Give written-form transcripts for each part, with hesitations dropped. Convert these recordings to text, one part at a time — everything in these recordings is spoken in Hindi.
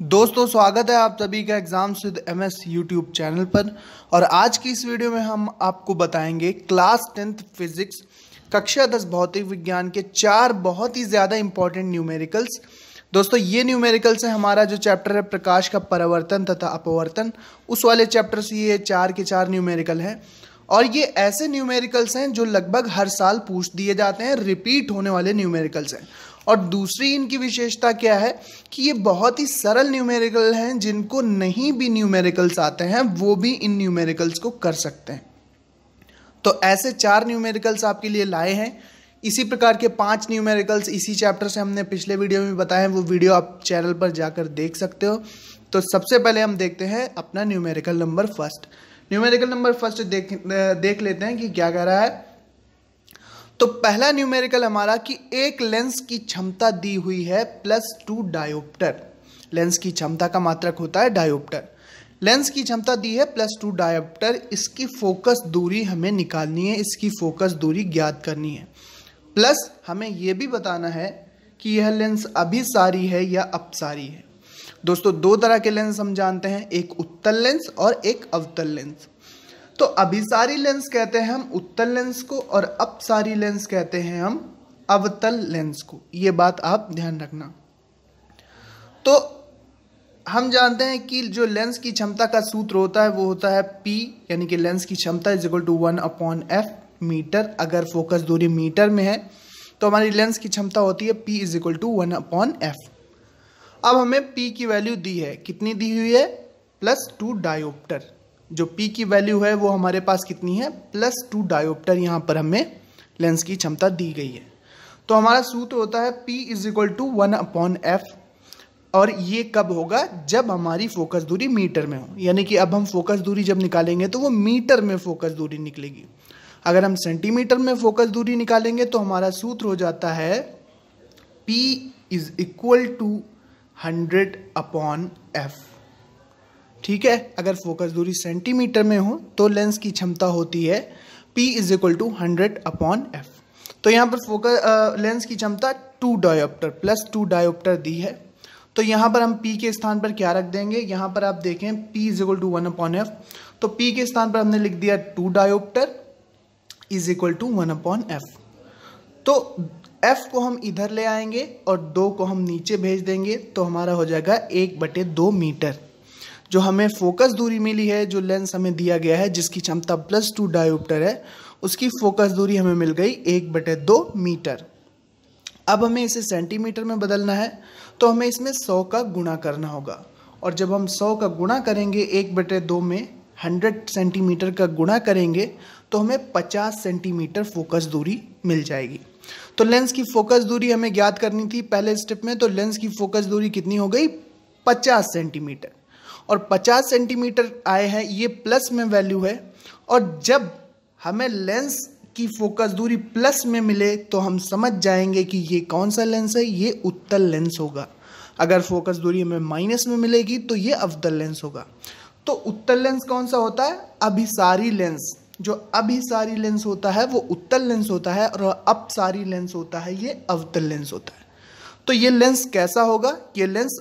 दोस्तों स्वागत है आप सभी का exams with MS YouTube channel पर। और आज की इस वीडियो में हम आपको बताएंगे क्लास 10th फिजिक्स कक्षा 10 भौतिक विज्ञान के 4 बहुत ही ज़्यादा इंपॉर्टेंट न्यूमेरिकल्स। दोस्तों ये न्यूमेरिकल्स है हमारा जो चैप्टर है प्रकाश का परावर्तन तथा अपवर्तन, उस वाले चैप्टर से ये 4 के 4 न्यूमेरिकल हैं। और ये ऐसे न्यूमेरिकल्स हैं जो लगभग हर साल पूछ दिए जाते हैं, रिपीट होने वाले न्यूमेरिकल्स हैं। और दूसरी इनकी विशेषता क्या है कि ये बहुत ही सरल न्यूमेरिकल हैं, जिनको नहीं भी न्यूमेरिकल्स आते हैं वो भी इन न्यूमेरिकल्स को कर सकते हैं। तो ऐसे 4 न्यूमेरिकल्स आपके लिए लाए हैं। इसी प्रकार के 5 न्यूमेरिकल्स इसी चैप्टर से हमने पिछले वीडियो में बताए हैं, वो वीडियो आप चैनल पर जाकर देख सकते हो। तो सबसे पहले हम देखते हैं अपना numerical number first. Numerical number first देख लेते हैं कि क्या कह रहा है। तो पहला न्यूमेरिकल हमारा कि एक लेंस की क्षमता दी हुई है +2 डायोप्टर। लेंस की क्षमता का मात्रक होता है डायोप्टर। लेंस की क्षमता दी है +2 डायोप्टर। इसकी फोकस दूरी हमें निकालनी है, इसकी फोकस दूरी ज्ञात करनी है। प्लस हमें यह भी बताना है कि यह लेंस अभिसारी है या अपसारी है। दोस्तों 2 तरह के लेंस हम जानते हैं, एक उत्तल लेंस और एक अवतल लेंस। तो अभिसारी लेंस कहते हैं हम उत्तल लेंस को और अपसारी लेंस कहते हैं हम अवतल लेंस को। ये बात आप ध्यान रखना। तो हम जानते हैं कि जो लेंस की क्षमता का सूत्र होता है वो होता है P, यानी कि लेंस की क्षमता = 1/f मीटर। अगर फोकस दूरी मीटर में है तो हमारी लेंस की क्षमता होती है P = 1/f। अब हमें P की वैल्यू दी है, कितनी दी हुई है? +2 डायोप्टर। जो P की वैल्यू है वो हमारे पास कितनी है? +2 डायोप्टर। यहाँ पर हमें लेंस की क्षमता दी गई है। तो हमारा सूत्र होता है P = 1/f। और ये कब होगा? जब हमारी फोकस दूरी मीटर में हो। यानी कि अब हम फोकस दूरी जब निकालेंगे तो वो मीटर में फोकस दूरी निकलेगी। अगर हम सेंटीमीटर में फोकस दूरी निकालेंगे तो हमारा सूत्र हो जाता है P = 100/f। ठीक है, अगर फोकस दूरी सेंटीमीटर में हो तो लेंस की क्षमता होती है P = 100/f। तो यहाँ पर फोकस लेंस की क्षमता 2 डायोप्टर +2 डायोप्टर दी है। तो यहाँ पर हम P के स्थान पर क्या रख देंगे? यहाँ पर आप देखें P = 1/f। तो P के स्थान पर हमने लिख दिया 2 डायोप्टर = 1/f। तो F को हम इधर ले आएंगे और 2 को हम नीचे भेज देंगे तो हमारा हो जाएगा 1/2 मीटर। जो हमें फोकस दूरी मिली है, जो लेंस हमें दिया गया है जिसकी क्षमता +2 डायोप्टर है, उसकी फोकस दूरी हमें मिल गई 1/2 मीटर। अब हमें इसे सेंटीमीटर में बदलना है तो हमें इसमें 100 का गुणा करना होगा। और जब हम 100 का गुणा करेंगे 1/2 में 100 सेंटीमीटर का गुणा करेंगे तो हमें 50 सेंटीमीटर फोकस दूरी मिल जाएगी। तो लेंस की फोकस दूरी हमें ज्ञात करनी थी पहले स्टेप में। तो लेंस की फोकस दूरी कितनी हो गई? 50 सेंटीमीटर। और 50 सेंटीमीटर आए हैं, ये प्लस में वैल्यू है। और जब हमें लेंस की फोकस दूरी प्लस में मिले तो हम समझ जाएंगे कि ये कौन सा लेंस है, ये उत्तल लेंस होगा। अगर फोकस दूरी हमें माइनस में मिलेगी तो ये अवतल लेंस होगा। तो उत्तल लेंस कौन सा होता है? अभिसारी लेंस। जो अभिसारी लेंस होता है वो उत्तल लेंस होता है और अपसारी लेंस होता है ये अवतल लेंस होता है। तो ये लेंस कैसा होगा? ये लेंस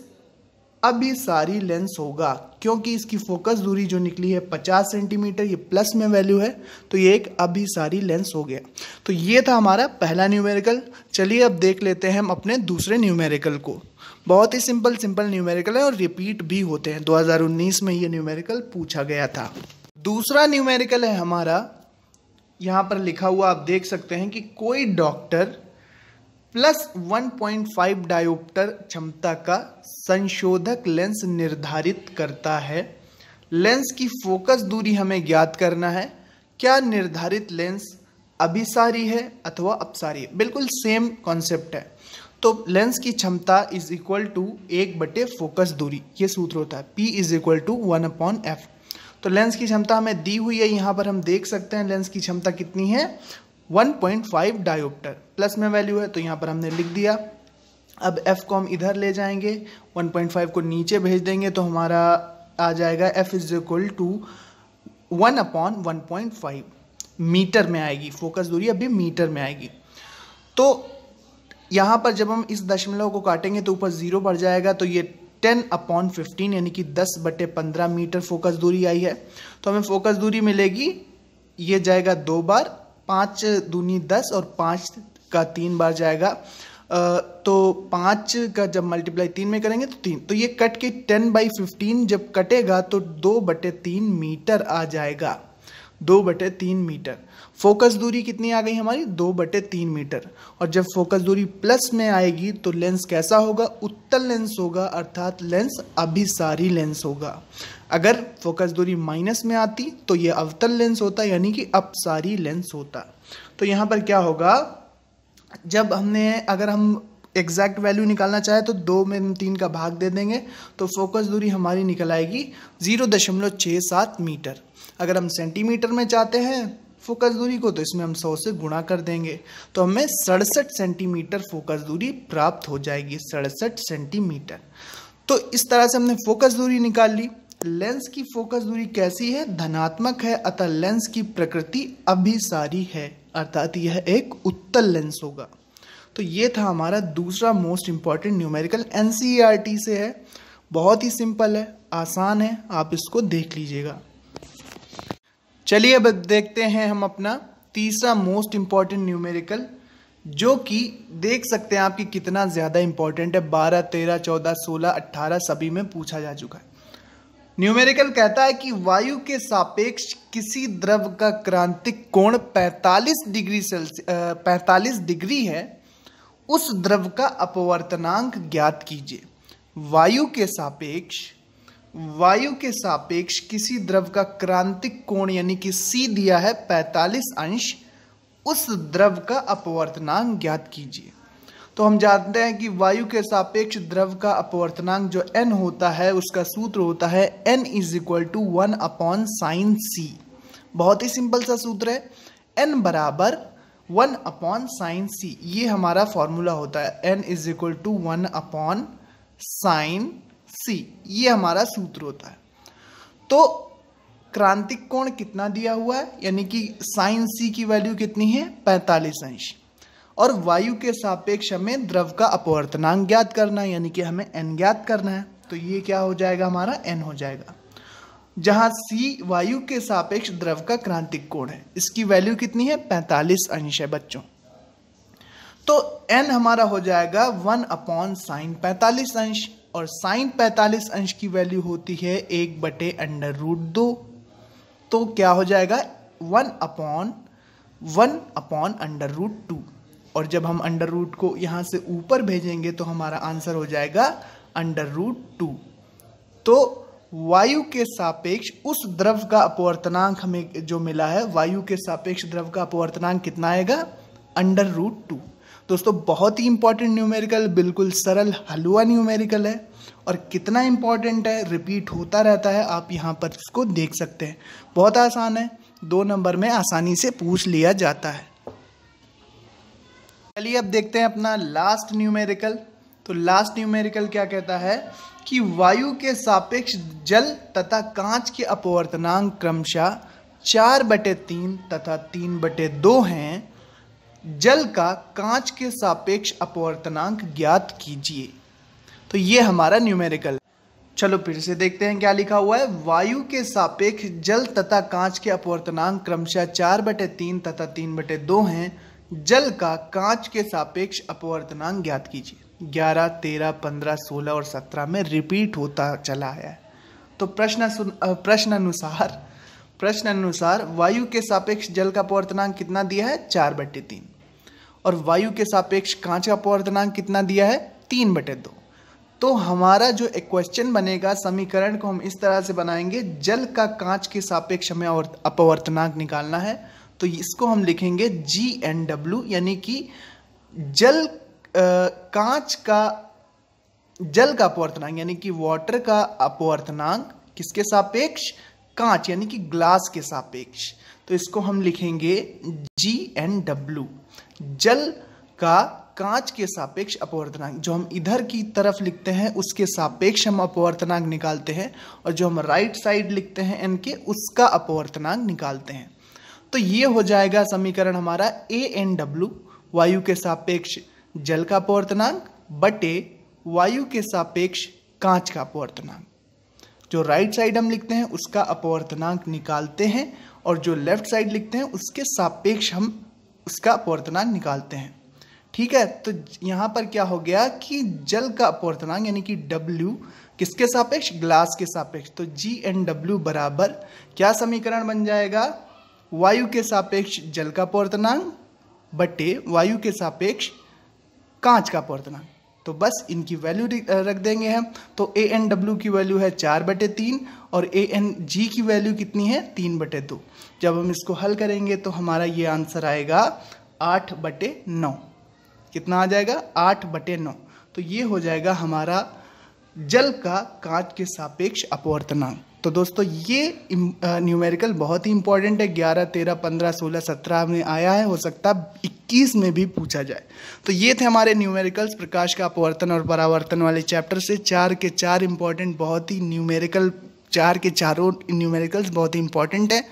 अभिसारी लेंस होगा, क्योंकि इसकी फोकस दूरी जो निकली है 50 सेंटीमीटर, ये प्लस में वैल्यू है, तो ये एक अभिसारी लेंस हो गया। तो ये था हमारा पहला न्यूमेरिकल। चलिए अब देख लेते हैं हम अपने दूसरे न्यूमेरिकल को। बहुत ही सिंपल न्यूमेरिकल है और रिपीट भी होते हैं। 2019 में ये न्यूमेरिकल पूछा गया था। दूसरा न्यूमेरिकल है हमारा, यहाँ पर लिखा हुआ आप देख सकते हैं कि कोई डॉक्टर +1.5 डायोप्टर क्षमता का संशोधक लेंस निर्धारित करता है। लेंस की फोकस दूरी हमें ज्ञात करना है। क्या निर्धारित लेंस अभिसारी है अथवा अपसारी है? बिल्कुल सेम कॉन्सेप्ट है। तो लेंस की क्षमता = 1/, फोकस दूरी, ये सूत्र होता है P = 1/f। तो लेंस की क्षमता हमें दी हुई है, यहाँ पर हम देख सकते हैं लेंस की क्षमता कितनी है? 1.5 डायोप्टर। प्लस में वैल्यू है तो यहाँ पर हमने लिख दिया। अब F को हम इधर ले जाएंगे, 1.5 को नीचे भेज देंगे तो हमारा आ जाएगा F = 1/1.5 मीटर में आएगी। फोकस दूरी अभी मीटर में आएगी। तो यहाँ पर जब हम इस दशमलव को काटेंगे तो ऊपर 0 बढ़ जाएगा, तो ये 10/15 यानी कि 10/15 मीटर फोकस दूरी आई है। तो हमें फोकस दूरी मिलेगी, ये जाएगा 2 बार, 5 दूनी 10 और 5 का 3 बार जाएगा। तो 5 का जब मल्टीप्लाई 3 में करेंगे तो 3, तो ये कट के 10/15 जब कटेगा तो 2/3 मीटर आ जाएगा। 2/3 मीटर फोकस दूरी कितनी आ गई हमारी? 2/3 मीटर। और जब फोकस दूरी प्लस में आएगी तो लेंस कैसा होगा? उत्तल लेंस होगा, अर्थात लेंस अभिसारी लेंस होगा। अगर फोकस दूरी माइनस में आती तो ये अवतल लेंस होता, यानी कि अपसारी लेंस होता। तो यहाँ पर क्या होगा, जब अगर हम एग्जैक्ट वैल्यू निकालना चाहे तो 2 में 3 का भाग दे देंगे तो फोकस दूरी हमारी निकल आएगी 0.67 मीटर। अगर हम सेंटीमीटर में चाहते हैं फोकस दूरी को तो इसमें हम 100 से गुणा कर देंगे तो हमें 67 सेंटीमीटर फोकस दूरी प्राप्त हो जाएगी। 67 सेंटीमीटर। तो इस तरह से हमने फोकस दूरी निकाल ली। लेंस की फोकस दूरी कैसी है? धनात्मक है, अतः लेंस की प्रकृति अभिसारी है, अर्थात यह एक उत्तल लेंस होगा। तो ये था हमारा दूसरा मोस्ट इंपॉर्टेंट न्यूमेरिकल, एनसीईआरटी से है, बहुत ही सिंपल है, आसान है, आप इसको देख लीजिएगा। चलिए अब देखते हैं हम अपना तीसरा मोस्ट इंपॉर्टेंट न्यूमेरिकल, जो कि देख सकते हैं आपकी कितना ज़्यादा इंपॉर्टेंट है। 12, 13, 14, 16, 18 सभी में पूछा जा चुका है। न्यूमेरिकल कहता है कि वायु के सापेक्ष किसी द्रव का क्रांतिक कोण 45 डिग्री है, उस द्रव का अपवर्तनांक ज्ञात कीजिए। वायु के सापेक्ष किसी द्रव का क्रांतिक कोण यानी कि C दिया है 45 अंश, उस द्रव का अपवर्तनांक ज्ञात कीजिए। तो हम जानते हैं कि वायु के सापेक्ष द्रव का अपवर्तनांक जो n होता है उसका सूत्र होता है n = 1/sin c। बहुत ही सिंपल सा सूत्र है, n = 1/sin c, ये हमारा फॉर्मूला होता है। n = 1/sin c, ये हमारा सूत्र होता है। तो क्रांतिक कोण कितना दिया हुआ है, यानी कि sin c की वैल्यू कितनी है? 45 अंश। और वायु के सापेक्ष हमें द्रव का अपवर्तनांक ज्ञात करना है, यानी कि हमें n ज्ञात करना है। तो ये क्या हो जाएगा? हमारा n हो जाएगा, जहां c वायु के सापेक्ष द्रव का क्रांतिक कोण है। इसकी वैल्यू कितनी है? 45 अंश है बच्चों। तो n हमारा हो जाएगा 1/sin 45 अंश, और sin 45 अंश की वैल्यू होती है 1/√2। तो क्या हो जाएगा? 1/√2। और जब हम अंडर रूट को यहाँ से ऊपर भेजेंगे तो हमारा आंसर हो जाएगा √2। तो वायु के सापेक्ष उस द्रव का अपवर्तनांक हमें जो मिला है, वायु के सापेक्ष द्रव का अपवर्तनांक कितना आएगा? √2। दोस्तों बहुत ही इंपॉर्टेंट न्यूमेरिकल, बिल्कुल सरल हलवा न्यूमेरिकल है, और कितना इंपॉर्टेंट है, रिपीट होता रहता है। आप यहाँ पर इसको देख सकते हैं, बहुत आसान है, 2 नंबर में आसानी से पूछ लिया जाता है। चलिए अब देखते हैं अपना लास्ट न्यूमेरिकल। तो लास्ट न्यूमेरिकल क्या कहता है कि वायु के सापेक्ष जल तथा कांच के अपवर्तनांक क्रमशः 4/3 तथा 3/2 हैं। जल का कांच के सापेक्ष अपवर्तनांक ज्ञात कीजिए। तो ये हमारा न्यूमेरिकल है। चलो फिर से देखते हैं क्या लिखा हुआ है। वायु के सापेक्ष जल तथा कांच के अपवर्तनांक क्रमशः 4/3 तथा 3/2 हैं। जल का कांच के सापेक्ष अपवर्तनांक ज्ञात कीजिए। 11, 13, 15, 16 और 17 में रिपीट होता चला है। तो प्रश्न अनुसार वायु के सापेक्ष जल का अपवर्तनांक कितना दिया है? 4/3। और वायु के सापेक्ष कांच का अपवर्तनांक कितना दिया है? 3/2। तो हमारा जो एक क्वेश्चन बनेगा, समीकरण को हम इस तरह से बनाएंगे, जल का कांच के सापेक्ष हमें अपवर्तनांक निकालना है। तो इसको हम लिखेंगे GNW, यानी कि जल का अपवर्तनांक, यानी कि वाटर का अपवर्तनांक किसके सापेक्ष? कांच, यानी कि ग्लास के सापेक्ष। तो इसको हम लिखेंगे GNW, जल का कांच के सापेक्ष अपवर्तनांक। जो हम इधर की तरफ लिखते हैं उसके सापेक्ष हम अपवर्तनांक निकालते हैं, और जो हम राइट साइड लिखते हैं n के, उसका अपवर्तनांक निकालते हैं। तो ये हो जाएगा समीकरण हमारा ANW, वायु के सापेक्ष जल का अपवर्तनांक बटे वायु के सापेक्ष कांच का अपवर्तनांक। जो राइट साइड हम लिखते हैं उसका अपवर्तनांक निकालते हैं और जो लेफ्ट साइड लिखते हैं उसके सापेक्ष हम उसका अपवर्तनांक निकालते हैं। ठीक है, तो यहाँ पर क्या हो गया कि जल का अपवर्तनांक यानी कि W किसके सापेक्ष, ग्लास के सापेक्ष। तो G/W बराबर क्या समीकरण बन जाएगा, वायु के सापेक्ष जल का अपवर्तनांक बटे वायु के सापेक्ष कांच का अपवर्तनांक। तो बस इनकी वैल्यू रख देंगे हम। तो AN/W की वैल्यू है 4/3 और AN/G की वैल्यू कितनी है, 3/2। जब हम इसको हल करेंगे तो हमारा ये आंसर आएगा 8/9। कितना आ जाएगा, 8/9। तो ये हो जाएगा हमारा जल का कांच के सापेक्ष अपवर्तनांक। तो दोस्तों ये न्यूमेरिकल बहुत ही इंपॉर्टेंट है। 11, 13, 15, 16, 17 में आया है, हो सकता है 21 में भी पूछा जाए। तो ये थे हमारे न्यूमेरिकल्स प्रकाश का अपवर्तन और परावर्तन वाले चैप्टर से 4 के 4 इंपॉर्टेंट, बहुत ही न्यूमेरिकल, 4 के चारों न्यूमेरिकल्स बहुत ही इंपॉर्टेंट है।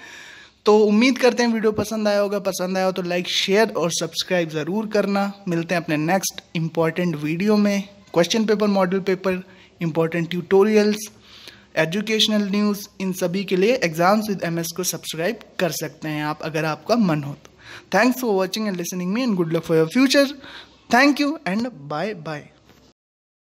तो उम्मीद करते हैं वीडियो पसंद आया होगा। पसंद आया हो तो लाइक, शेयर और सब्सक्राइब ज़रूर करना। मिलते हैं अपने नेक्स्ट इंपॉर्टेंट वीडियो में। Question paper, model paper, important tutorials, educational news, इन सभी के लिए एग्जाम्स विद MS को सब्सक्राइब कर सकते हैं आप, अगर आपका मन हो तो। Thanks for watching and listening me and good luck for your future. Thank you and bye bye.